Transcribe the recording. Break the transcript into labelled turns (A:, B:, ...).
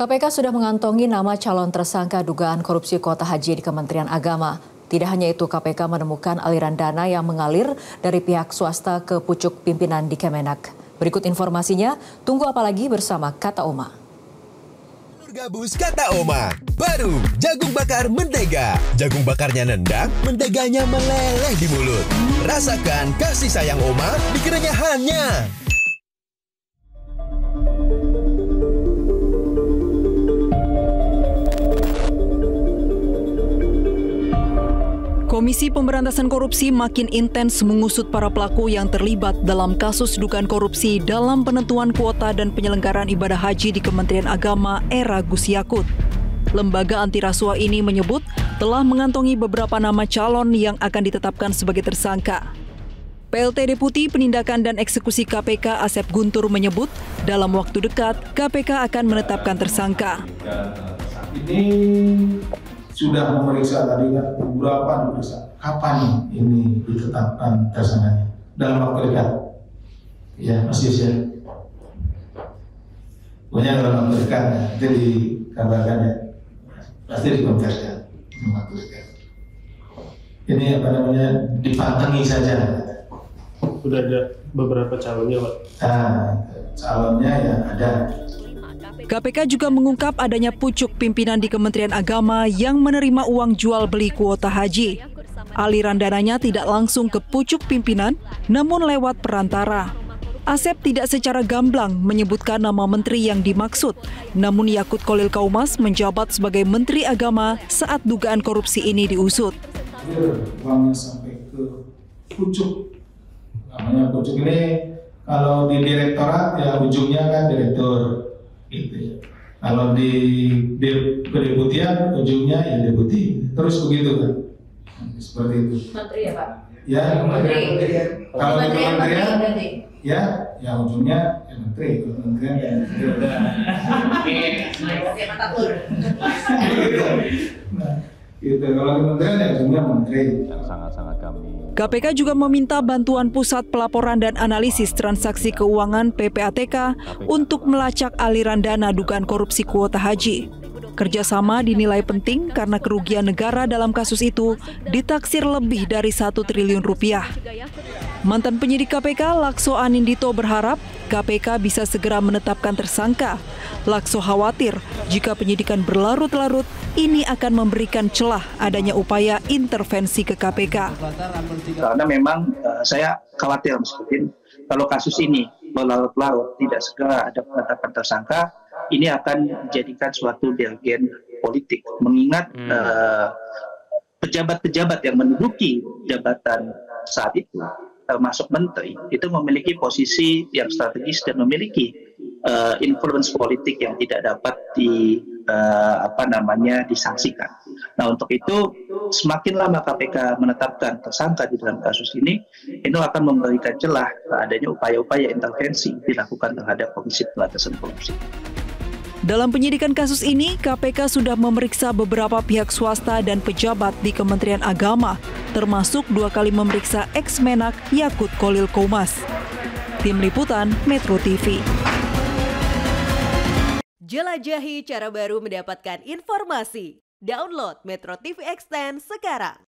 A: KPK sudah mengantongi nama calon tersangka dugaan korupsi kuota haji di Kementerian Agama. Tidak hanya itu, KPK menemukan aliran dana yang mengalir dari pihak swasta ke pucuk pimpinan di Kemenak. Berikut informasinya, tunggu apa lagi bersama Kata Oma.
B: Gabus Kata Oma, baru jagung bakar mentega. Jagung bakarnya nendang, menteganya meleleh di mulut. Rasakan kasih sayang Oma di kerenyahannya.
C: Komisi Pemberantasan Korupsi makin intens mengusut para pelaku yang terlibat dalam kasus dugaan korupsi dalam penentuan kuota dan penyelenggaraan ibadah haji di Kementerian Agama era Gus Yakut. Lembaga anti rasuah ini menyebut telah mengantongi beberapa nama calon yang akan ditetapkan sebagai tersangka. PLT Deputi Penindakan dan Eksekusi KPK Asep Guntur menyebut dalam waktu dekat KPK akan menetapkan tersangka.
D: Ini sudah memeriksa tadi kan beberapa diperiksa. Kapan ini ditetapkan tersangkanya? Dalam waktu dekat? Ya, masih ya. Pokoknya dalam waktu dekat ya. Nanti dikabarkan ya. Pasti dikonversi dalam waktu dekat. Ini apa namanya? Dipantengi saja.
E: Sudah ada beberapa calonnya, Pak?
D: Calonnya ya ada.
C: KPK juga mengungkap adanya pucuk pimpinan di Kementerian Agama yang menerima uang jual beli kuota haji. Aliran dananya tidak langsung ke pucuk pimpinan, namun lewat perantara. Asep tidak secara gamblang menyebutkan nama menteri yang dimaksud, namun Yakut Kholil Kaumas menjabat sebagai Menteri Agama saat dugaan korupsi ini diusut.
D: Uangnya sampai ke pucuk. Namanya pucuk ini kalau di direktorat ya ujungnya kan direktur. Gitu ya. Kalau di kedeputian ujungnya ya deputi, terus begitu kan, seperti itu. Menteri ya Pak? Ya, menteri. Kalau di kementerian, ya ujungnya ya menteri. Kalau kementerian ya gitu. Kalau kementerian ya ujungnya menteri.
F: Sangat-sangat kami.
C: KPK juga meminta bantuan Pusat Pelaporan dan Analisis Transaksi Keuangan (PPATK) untuk melacak aliran dana dugaan korupsi kuota haji. Kerjasama dinilai penting karena kerugian negara dalam kasus itu ditaksir lebih dari 1 triliun rupiah. Mantan penyidik KPK Lakso Anindito berharap KPK bisa segera menetapkan tersangka. Lakso khawatir jika penyidikan berlarut-larut, ini akan memberikan celah adanya upaya intervensi ke KPK.
G: Karena memang saya khawatir meskipun kalau kasus ini berlarut-larut tidak segera ada penetapan tersangka, ini akan menjadikan suatu delgen politik. Mengingat pejabat-pejabat yang menduduki jabatan saat itu, termasuk menteri, itu memiliki posisi yang strategis dan memiliki influence politik yang tidak dapat disangsikan. Nah, untuk itu semakin lama KPK menetapkan tersangka di dalam kasus ini akan memberikan celah adanya upaya-upaya intervensi dilakukan terhadap Komisi Pemberantasan Korupsi.
C: Dalam penyidikan kasus ini, KPK sudah memeriksa beberapa pihak swasta dan pejabat di Kementerian Agama, termasuk 2 kali memeriksa ex-Menak Yakut Kholil Kaumas. Tim Liputan Metro TV.
H: Jelajahi cara baru mendapatkan informasi. Download Metro TV Extend sekarang.